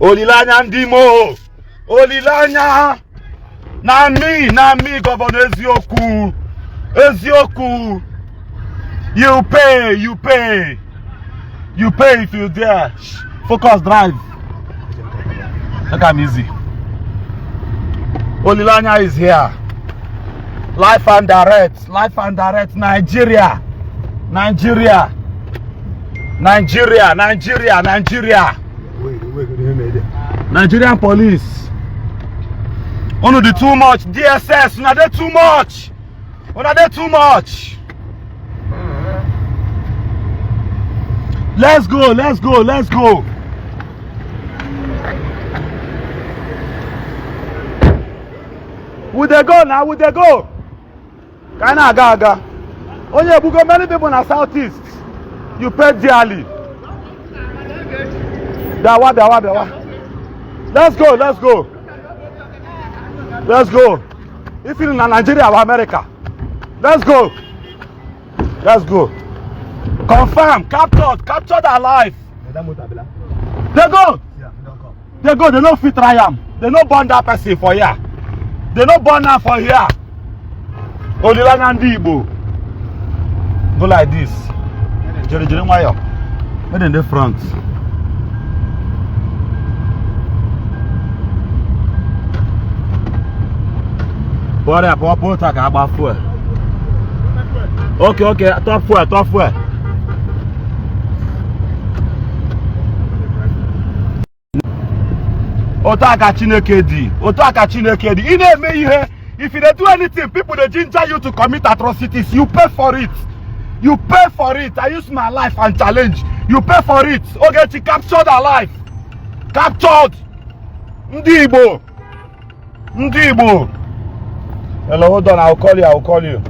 Olilanya ndimo. Olilanya. Na me, Governor Ezioku. Ezioku. You pay. You pay if you dare. Focus, drive. Look, I'm easy. Olilanya is here. Life and direct. Nigeria. Nigerian police. Ono do too much. DSS, una dey too much. Let's go. Would they go now? Kinda aga. Onye bugo many people na southeast. You pay dearly. Dawa. Let's go. If you're in Nigeria or America. Let's go. Confirm, captured alive. They go. They no fit try am. They no burn that person for here. They no burn am for here. Olilanya ndị Igbo. Go like this. Jere nwayọ. Made in the front. What up? What about fuel? Okay. Top fuel. Otaka Chineke di. You name ihe. If you don't do anything, people they ginger you to commit atrocities. You pay for it. I use my life and challenge. You pay for it. Ogechi captured alive. Captured. Ndi Igbo. Hello, hold on. I'll call you.